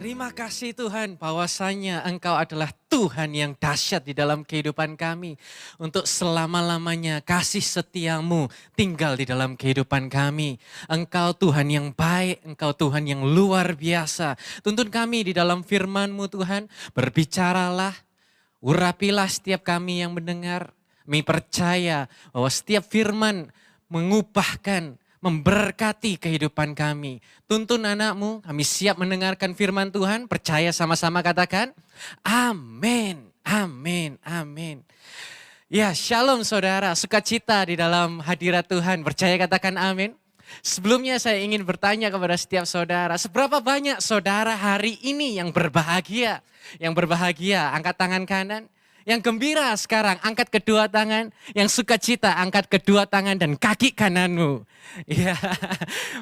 Terima kasih Tuhan bahwasanya Engkau adalah Tuhan yang dahsyat di dalam kehidupan kami. Untuk selama-lamanya kasih setiamu tinggal di dalam kehidupan kami. Engkau Tuhan yang baik, Engkau Tuhan yang luar biasa. Tuntun kami di dalam firman-Mu Tuhan, berbicaralah, urapilah setiap kami yang mendengar. Kami percaya bahwa setiap firman mengubahkan, memberkati kehidupan kami. Tuntun anakmu, kami siap mendengarkan firman Tuhan. Percaya sama-sama katakan, amin, amin, amin. Ya, shalom saudara, sukacita di dalam hadirat Tuhan. Percaya katakan amin. Sebelumnya saya ingin bertanya kepada setiap saudara, seberapa banyak saudara hari ini yang berbahagia? Yang berbahagia, angkat tangan kanan. Yang gembira sekarang, angkat kedua tangan. Yang sukacita, angkat kedua tangan dan kaki kananmu. Ya,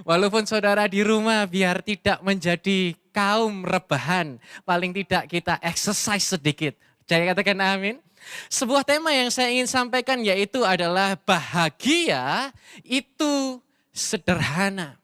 walaupun saudara di rumah biar tidak menjadi kaum rebahan. Paling tidak kita exercise sedikit. Jadi katakan amin. Sebuah tema yang saya ingin sampaikan yaitu adalah bahagia itu sederhana.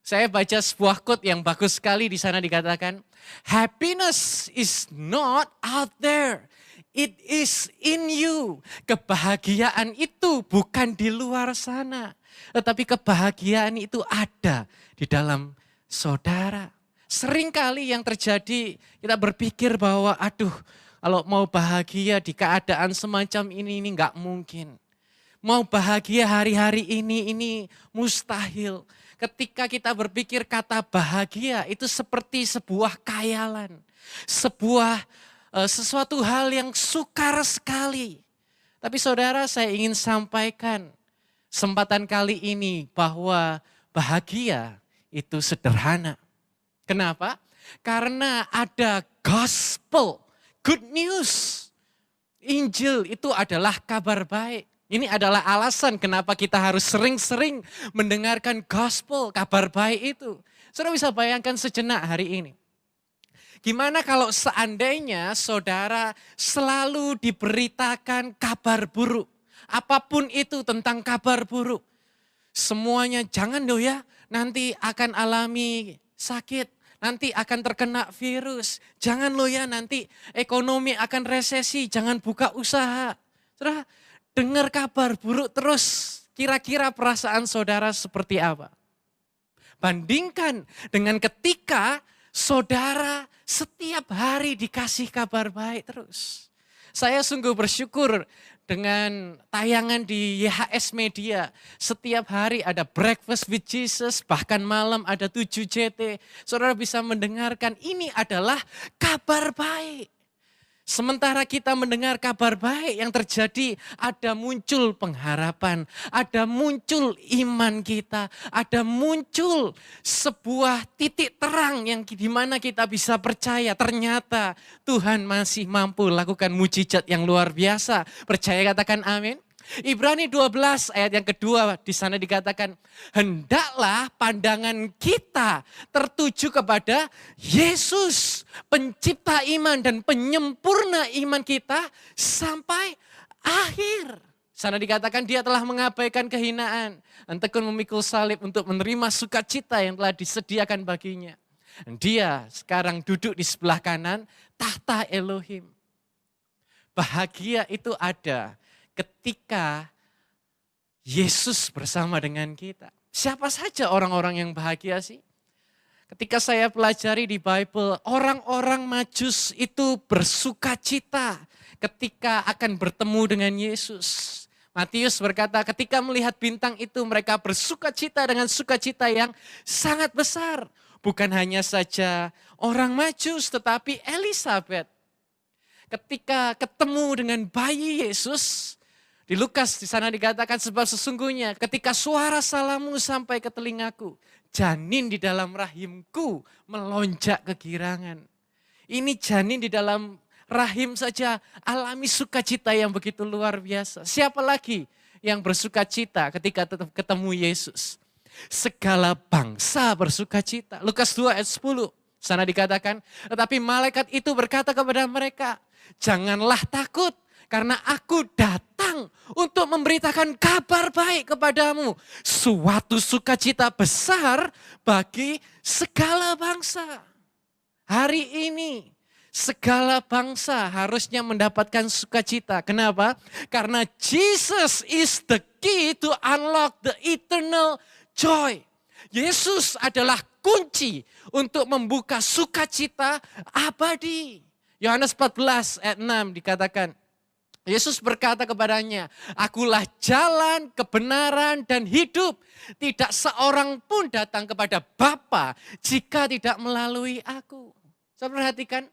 Saya baca sebuah quote yang bagus sekali di sana dikatakan, happiness is not out there, it is in you. Kebahagiaan itu bukan di luar sana, tetapi kebahagiaan itu ada di dalam saudara. Seringkali yang terjadi kita berpikir bahwa aduh kalau mau bahagia di keadaan semacam ini nggak mungkin. Mau bahagia hari-hari ini mustahil. Ketika kita berpikir kata bahagia itu seperti sebuah khayalan. Sesuatu hal yang sukar sekali. Tapi saudara saya ingin sampaikan kesempatan kali ini bahwa bahagia itu sederhana. Kenapa? Karena ada gospel, good news. Injil itu adalah kabar baik. Ini adalah alasan kenapa kita harus sering-sering mendengarkan gospel, kabar baik itu. Saudara bisa bayangkan sejenak hari ini. Gimana kalau seandainya saudara selalu diberitakan kabar buruk. Apapun itu tentang kabar buruk. Semuanya jangan loh ya, nanti akan alami sakit. Nanti akan terkena virus. Jangan loh ya, nanti ekonomi akan resesi. Jangan buka usaha. Saudara, dengar kabar buruk terus, kira-kira perasaan saudara seperti apa? Bandingkan dengan ketika saudara setiap hari dikasih kabar baik terus. Saya sungguh bersyukur dengan tayangan di YHS Media. Setiap hari ada Breakfast with Jesus, bahkan malam ada 7JT. Saudara bisa mendengarkan ini adalah kabar baik. Sementara kita mendengar kabar baik yang terjadi, ada muncul pengharapan, ada muncul iman kita, ada muncul sebuah titik terang yang dimana kita bisa percaya ternyata Tuhan masih mampu lakukan mujizat yang luar biasa. Percaya katakan amin. Ibrani 12 ayat yang kedua di sana dikatakan, hendaklah pandangan kita tertuju kepada Yesus, pencipta iman dan penyempurna iman kita sampai akhir. Sana dikatakan dia telah mengabaikan kehinaan dan tekun memikul salib untuk menerima sukacita yang telah disediakan baginya. Dan dia sekarang duduk di sebelah kanan tahta Elohim. Bahagia itu ada ketika Yesus bersama dengan kita. Siapa saja orang-orang yang bahagia sih? Ketika saya pelajari di Bible, orang-orang Majus itu bersukacita ketika akan bertemu dengan Yesus. Matius berkata ketika melihat bintang itu mereka bersukacita dengan sukacita yang sangat besar. Bukan hanya saja orang Majus tetapi Elizabeth. Ketika ketemu dengan bayi Yesus, di Lukas di sana dikatakan sebab sesungguhnya ketika suara salamu sampai ke telingaku, janin di dalam rahimku melonjak kegirangan. Ini janin di dalam rahim saja alami sukacita yang begitu luar biasa. Siapa lagi yang bersukacita ketika ketemu Yesus? Segala bangsa bersukacita. Lukas 2 ayat 10. Sana dikatakan, tetapi malaikat itu berkata kepada mereka, janganlah takut. Karena aku datang untuk memberitakan kabar baik kepadamu. Suatu sukacita besar bagi segala bangsa. Hari ini segala bangsa harusnya mendapatkan sukacita. Kenapa? Karena Jesus is the key to unlock the eternal joy. Yesus adalah kunci untuk membuka sukacita abadi. Yohanes 14 ayat 6 dikatakan, Yesus berkata kepadanya, "Akulah jalan, kebenaran, dan hidup. Tidak seorang pun datang kepada Bapa jika tidak melalui aku." Saya perhatikan,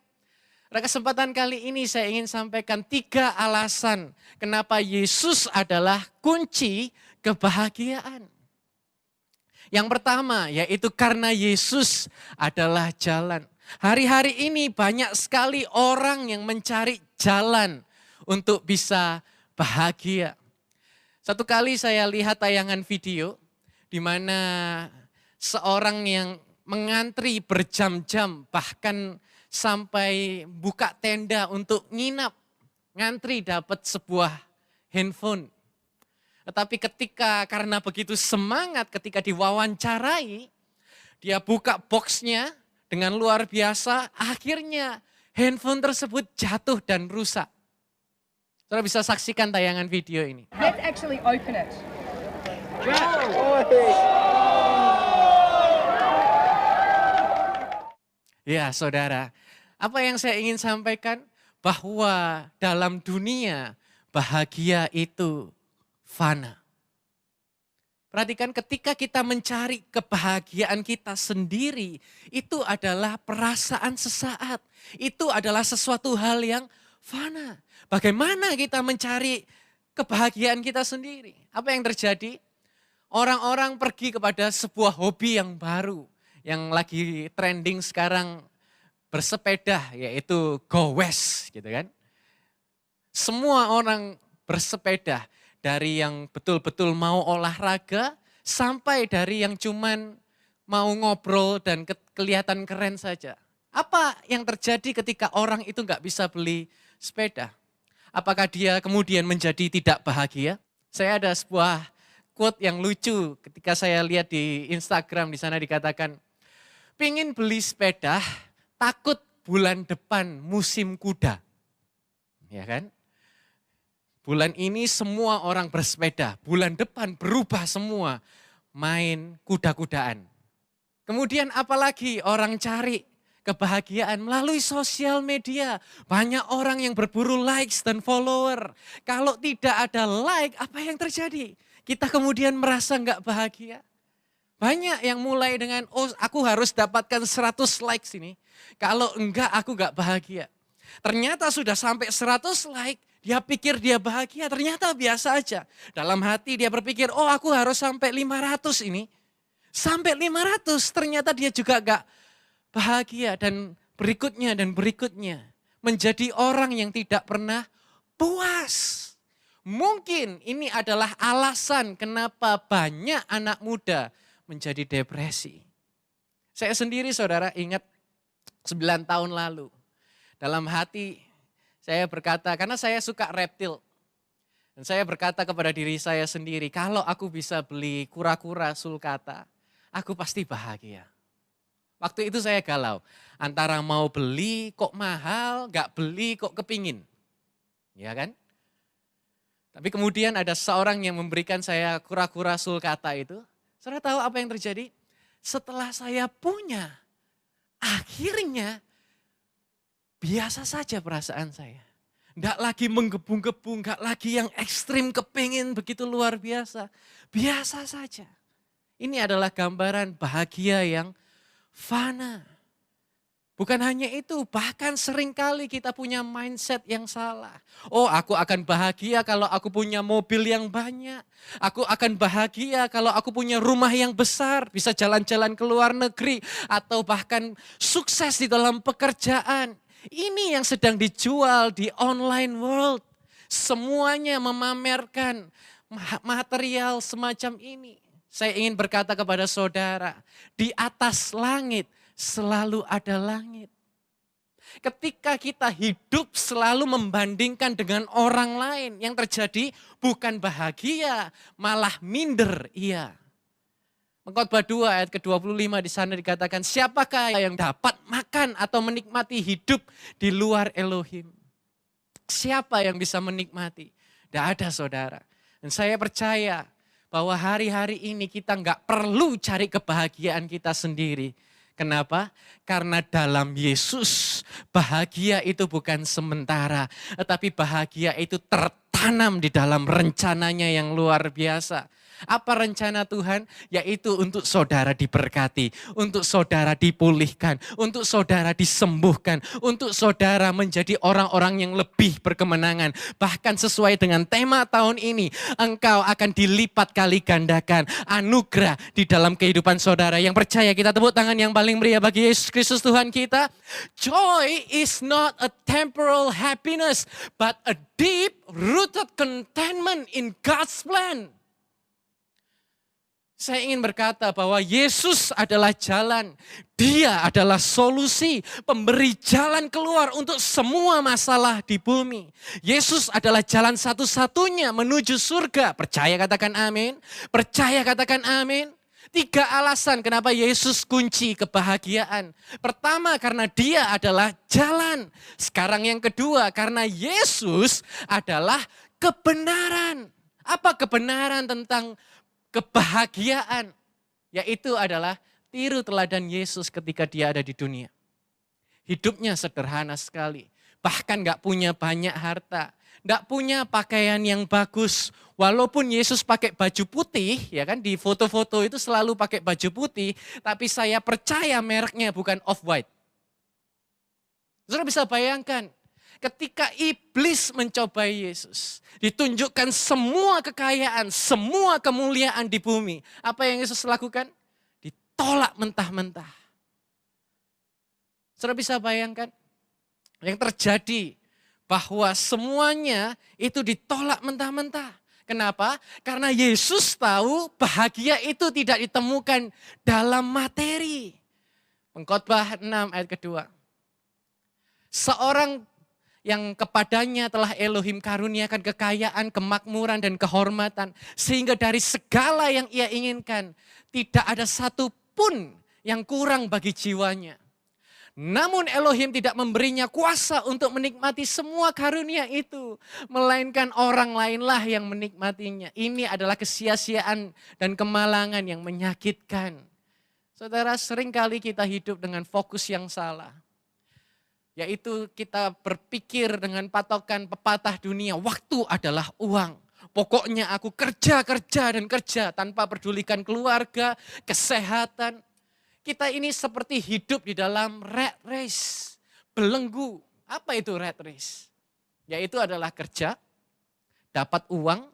pada kesempatan kali ini saya ingin sampaikan 3 alasan kenapa Yesus adalah kunci kebahagiaan. Yang pertama yaitu karena Yesus adalah jalan. Hari-hari ini banyak sekali orang yang mencari jalan untuk bisa bahagia. Satu kali saya lihat tayangan video di mana seorang yang mengantri berjam-jam bahkan sampai buka tenda untuk nginap, ngantri dapat sebuah handphone. Tetapi karena begitu semangat ketika diwawancarai, dia buka boxnya dengan luar biasa, akhirnya handphone tersebut jatuh dan rusak. Saudara bisa saksikan tayangan video ini. Let's actually open it. Ya saudara, apa yang saya ingin sampaikan? Bahwa dalam dunia bahagia itu fana. Perhatikan ketika kita mencari kebahagiaan kita sendiri, itu adalah perasaan sesaat. Itu adalah sesuatu hal yang fana. Bagaimana kita mencari kebahagiaan kita sendiri? Apa yang terjadi? Orang-orang pergi kepada sebuah hobi yang baru. Yang lagi trending sekarang bersepeda, yaitu go west gitu kan. Semua orang bersepeda. Dari yang betul-betul mau olahraga, sampai dari yang cuman mau ngobrol dan kelihatan keren saja. Apa yang terjadi ketika orang itu nggak bisa beli sepeda? Apakah dia kemudian menjadi tidak bahagia? Saya ada sebuah quote yang lucu ketika saya lihat di Instagram, di sana dikatakan, "Pingin beli sepeda, takut bulan depan musim kuda." Ya kan? Bulan ini semua orang bersepeda, bulan depan berubah semua, main kuda-kudaan. Kemudian apalagi orang cari kebahagiaan melalui sosial media. Banyak orang yang berburu likes dan follower. Kalau tidak ada like, apa yang terjadi? Kita kemudian merasa enggak bahagia. Banyak yang mulai dengan, oh aku harus dapatkan 100 likes ini. Kalau enggak, aku enggak bahagia. Ternyata sudah sampai 100 like, dia pikir dia bahagia, ternyata biasa aja. Dalam hati dia berpikir, oh aku harus sampai 500 ini. Sampai 500, ternyata dia juga enggak bahagia. Dan berikutnya. Menjadi orang yang tidak pernah puas. Mungkin ini adalah alasan kenapa banyak anak muda menjadi depresi. Saya sendiri saudara ingat 9 tahun lalu. Dalam hati saya berkata, karena saya suka reptil. Dan saya berkata kepada diri saya sendiri, kalau aku bisa beli kura-kura sulcata, aku pasti bahagia. Waktu itu saya galau, antara mau beli kok mahal, gak beli kok kepingin. Ya kan? Tapi kemudian ada seorang yang memberikan saya kura-kura sulcata itu. Saudara tahu apa yang terjadi? Setelah saya punya, akhirnya biasa saja perasaan saya. Enggak lagi menggebu-gebu, enggak lagi yang ekstrim kepingin begitu luar biasa. Biasa saja. Ini adalah gambaran bahagia yang fana. Bukan hanya itu, bahkan seringkali kita punya mindset yang salah. Oh, aku akan bahagia kalau aku punya mobil yang banyak. Aku akan bahagia kalau aku punya rumah yang besar, bisa jalan-jalan ke luar negeri, atau bahkan sukses di dalam pekerjaan. Ini yang sedang dijual di online world. Semuanya memamerkan material semacam ini. Saya ingin berkata kepada saudara, di atas langit selalu ada langit. Ketika kita hidup selalu membandingkan dengan orang lain, yang terjadi bukan bahagia, malah minder. Iya. Pengkhotbah 2 ayat ke-25 di sana dikatakan, siapakah yang dapat makan atau menikmati hidup di luar Elohim? Siapa yang bisa menikmati? Tidak ada saudara. Dan saya percaya bahwa hari-hari ini kita nggak perlu cari kebahagiaan kita sendiri. Kenapa? Karena dalam Yesus bahagia itu bukan sementara. Tetapi bahagia itu tertanam di dalam rencananya yang luar biasa. Apa rencana Tuhan? Yaitu untuk saudara diberkati, untuk saudara dipulihkan, untuk saudara disembuhkan, untuk saudara menjadi orang-orang yang lebih berkemenangan. Bahkan sesuai dengan tema tahun ini, engkau akan dilipat kali gandakan anugerah di dalam kehidupan saudara. Yang percaya kita tepuk tangan yang paling meriah bagi Yesus Kristus Tuhan kita. Joy is not a temporal happiness, but a deep-rooted contentment in God's plan. Saya ingin berkata bahwa Yesus adalah jalan. Dia adalah solusi, pemberi jalan keluar untuk semua masalah di bumi. Yesus adalah jalan satu-satunya menuju surga. Percaya katakan amin. Percaya katakan amin. 3 alasan kenapa Yesus kunci kebahagiaan. Pertama, karena dia adalah jalan. Sekarang yang kedua, karena Yesus adalah kebenaran. Apa kebenaran tentang kebahagiaan? Yaitu adalah tiru teladan Yesus ketika dia ada di dunia. Hidupnya sederhana sekali. Bahkan gak punya banyak harta. Gak punya pakaian yang bagus. Walaupun Yesus pakai baju putih, ya kan, di foto-foto itu selalu pakai baju putih. Tapi saya percaya mereknya bukan Off-White. Saudara bisa bayangkan, ketika iblis mencobai Yesus, ditunjukkan semua kekayaan, semua kemuliaan di bumi. Apa yang Yesus lakukan? Ditolak mentah-mentah. Saudara bisa bayangkan yang terjadi bahwa semuanya itu ditolak mentah-mentah. Kenapa? Karena Yesus tahu bahagia itu tidak ditemukan dalam materi. Pengkhotbah 6 ayat kedua. Seorang yang kepadanya telah Elohim karuniakan kekayaan, kemakmuran, dan kehormatan. Sehingga dari segala yang ia inginkan, tidak ada satu pun yang kurang bagi jiwanya. Namun Elohim tidak memberinya kuasa untuk menikmati semua karunia itu. Melainkan orang lainlah yang menikmatinya. Ini adalah kesia-siaan dan kemalangan yang menyakitkan. Saudara, seringkali kita hidup dengan fokus yang salah. Yaitu kita berpikir dengan patokan pepatah dunia, waktu adalah uang. Pokoknya aku kerja dan kerja tanpa pedulikan keluarga, kesehatan. Kita ini seperti hidup di dalam rat race, belenggu. Apa itu rat race? Yaitu adalah kerja, dapat uang,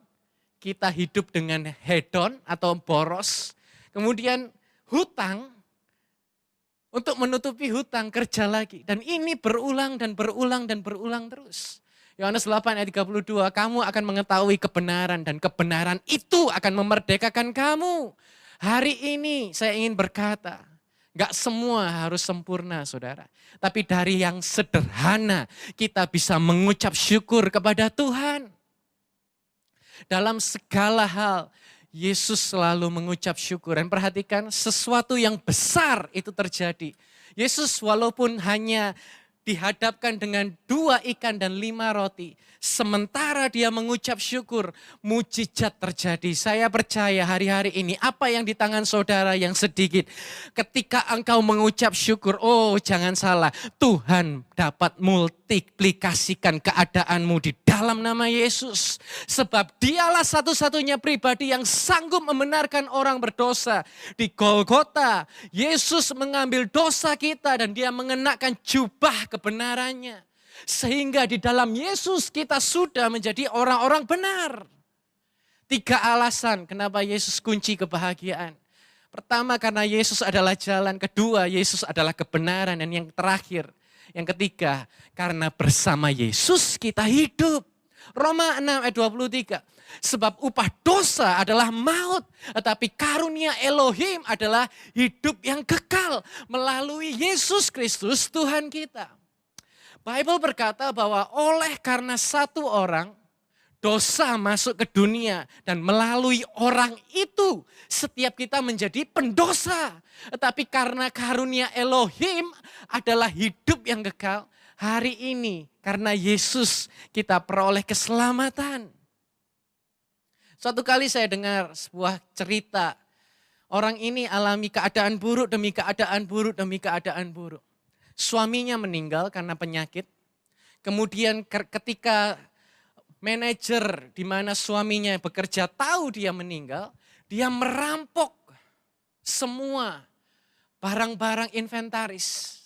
kita hidup dengan hedon atau boros, kemudian hutang. Untuk menutupi hutang, kerja lagi. Dan ini berulang dan berulang dan berulang terus. Yohanes 8 ayat 32, kamu akan mengetahui kebenaran dan kebenaran itu akan memerdekakan kamu. Hari ini saya ingin berkata, gak semua harus sempurna saudara. Tapi dari yang sederhana kita bisa mengucap syukur kepada Tuhan. Dalam segala hal Yesus selalu mengucap syukur. Dan perhatikan sesuatu yang besar itu terjadi. Yesus walaupun hanya dihadapkan dengan 2 ikan dan 5 roti. Sementara dia mengucap syukur, mujizat terjadi. Saya percaya hari-hari ini apa yang di tangan saudara yang sedikit. Ketika engkau mengucap syukur, oh jangan salah. Tuhan dapat multiplikasikan keadaanmu di dalam nama Yesus. Sebab dialah satu-satunya pribadi yang sanggup membenarkan orang berdosa. Di Golgota, Yesus mengambil dosa kita dan dia mengenakan jubah kebenarannya. Sehingga di dalam Yesus kita sudah menjadi orang-orang benar. 3 alasan kenapa Yesus kunci kebahagiaan. Pertama, karena Yesus adalah jalan. Kedua, Yesus adalah kebenaran. Dan yang terakhir, yang ketiga, karena bersama Yesus kita hidup. Roma 6 ayat 23. Sebab upah dosa adalah maut. Tetapi karunia Elohim adalah hidup yang kekal melalui Yesus Kristus Tuhan kita. Bible berkata bahwa oleh karena satu orang, dosa masuk ke dunia dan melalui orang itu setiap kita menjadi pendosa. Tetapi karena karunia Elohim adalah hidup yang kekal, hari ini karena Yesus kita peroleh keselamatan. Suatu kali saya dengar sebuah cerita, orang ini alami keadaan buruk demi keadaan buruk demi keadaan buruk. Suaminya meninggal karena penyakit. Kemudian ketika manajer di mana suaminya bekerja tahu dia meninggal, dia merampok semua barang-barang inventaris.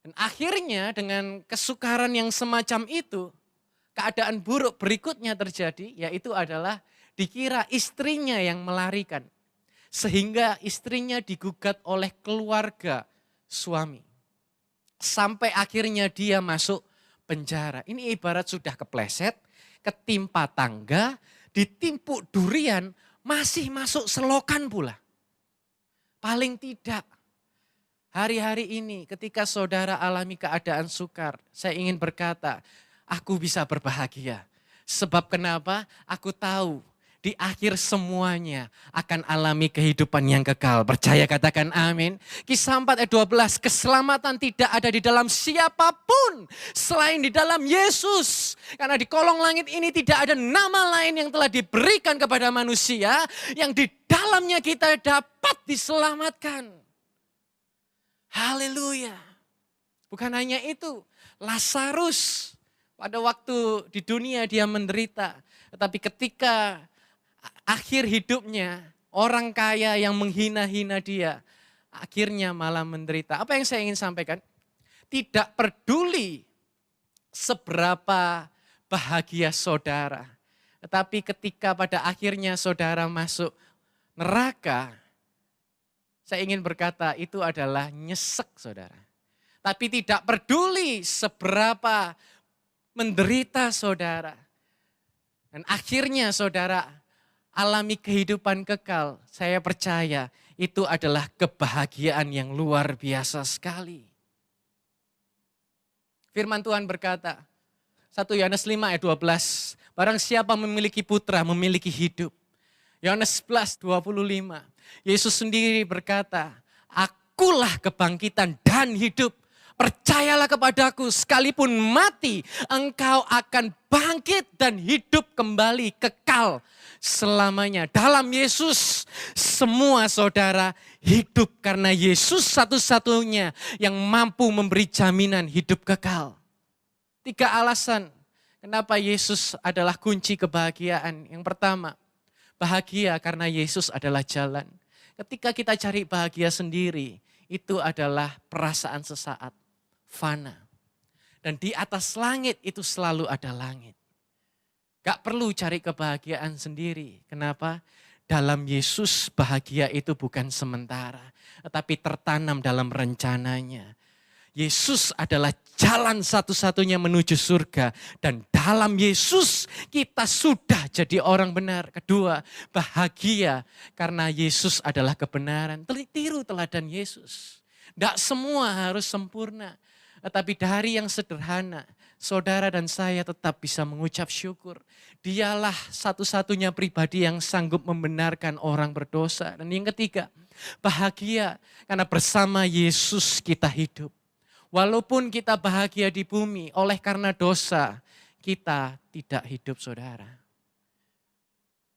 Dan akhirnya dengan kesukaran yang semacam itu, keadaan buruk berikutnya terjadi, yaitu adalah dikira istrinya yang melarikan. Sehingga istrinya digugat oleh keluarga suami. Sampai akhirnya dia masuk penjara. Ini ibarat sudah kepleset, ketimpa tangga, ditimpuk durian, masih masuk selokan pula. Paling tidak, hari-hari ini ketika saudara alami keadaan sukar, saya ingin berkata, aku bisa berbahagia. Sebab kenapa? Aku tahu di akhir semuanya akan alami kehidupan yang kekal. Percaya, katakan amin. Kisah 4 ayat 12, keselamatan tidak ada di dalam siapapun selain di dalam Yesus. Karena di kolong langit ini tidak ada nama lain yang telah diberikan kepada manusia yang di dalamnya kita dapat diselamatkan. Haleluya. Bukan hanya itu, Lazarus pada waktu di dunia dia menderita. Tetapi ketika akhir hidupnya, orang kaya yang menghina-hina dia, akhirnya malah menderita. Apa yang saya ingin sampaikan? Tidak peduli seberapa bahagia saudara. Tetapi ketika pada akhirnya saudara masuk neraka, saya ingin berkata itu adalah nyesek saudara. Tapi tidak peduli seberapa menderita saudara. Dan akhirnya saudara alami kehidupan kekal, saya percaya itu adalah kebahagiaan yang luar biasa sekali. Firman Tuhan berkata, 1 Yohanes 5 ayat 12, barang siapa memiliki putra memiliki hidup. Yohanes 11, 25, Yesus sendiri berkata, akulah kebangkitan dan hidup. Percayalah kepadaku, sekalipun mati, engkau akan bangkit dan hidup kembali kekal selamanya. Dalam Yesus, semua saudara hidup karena Yesus satu-satunya yang mampu memberi jaminan hidup kekal. 3 alasan kenapa Yesus adalah kunci kebahagiaan. Yang pertama, bahagia karena Yesus adalah jalan. Ketika kita cari bahagia sendiri, itu adalah perasaan sesaat. Fana. Dan di atas langit itu selalu ada langit. Gak perlu cari kebahagiaan sendiri. Kenapa? Dalam Yesus bahagia itu bukan sementara. Tetapi tertanam dalam rencananya. Yesus adalah jalan satu-satunya menuju surga. Dan dalam Yesus kita sudah jadi orang benar. Kedua, bahagia karena Yesus adalah kebenaran. Tiru teladan Yesus. Tidak semua harus sempurna. Tetapi dari yang sederhana, saudara dan saya tetap bisa mengucap syukur. Dialah satu-satunya pribadi yang sanggup membenarkan orang berdosa. Dan yang ketiga, bahagia karena bersama Yesus kita hidup. Walaupun kita bahagia di bumi, oleh karena dosa, kita tidak hidup saudara.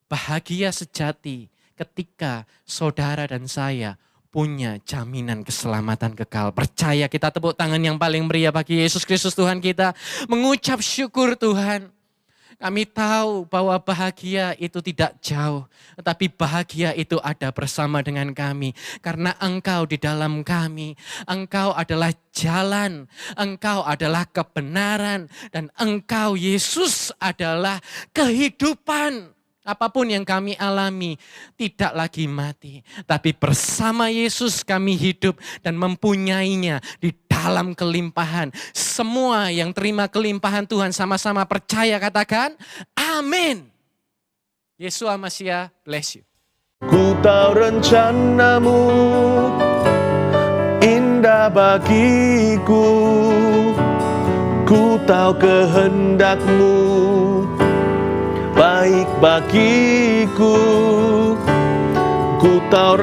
Bahagia sejati ketika saudara dan saya punya jaminan keselamatan kekal. Percaya, kita tepuk tangan yang paling meriah bagi Yesus Kristus Tuhan kita. Mengucap syukur Tuhan. Kami tahu bahwa bahagia itu tidak jauh. Tetapi bahagia itu ada bersama dengan kami. Karena Engkau di dalam kami. Engkau adalah jalan. Engkau adalah kebenaran. Dan Engkau Yesus adalah kehidupan. Apapun yang kami alami tidak lagi mati. Tapi bersama Yesus kami hidup dan mempunyainya di dalam kelimpahan. Semua yang terima kelimpahan Tuhan sama-sama percaya, katakan amin. Yeshua Mashiach, bless you. Ku tahu rencanamu indah bagiku. Ku tahu kehendakmu baik bagiku. Ku tahu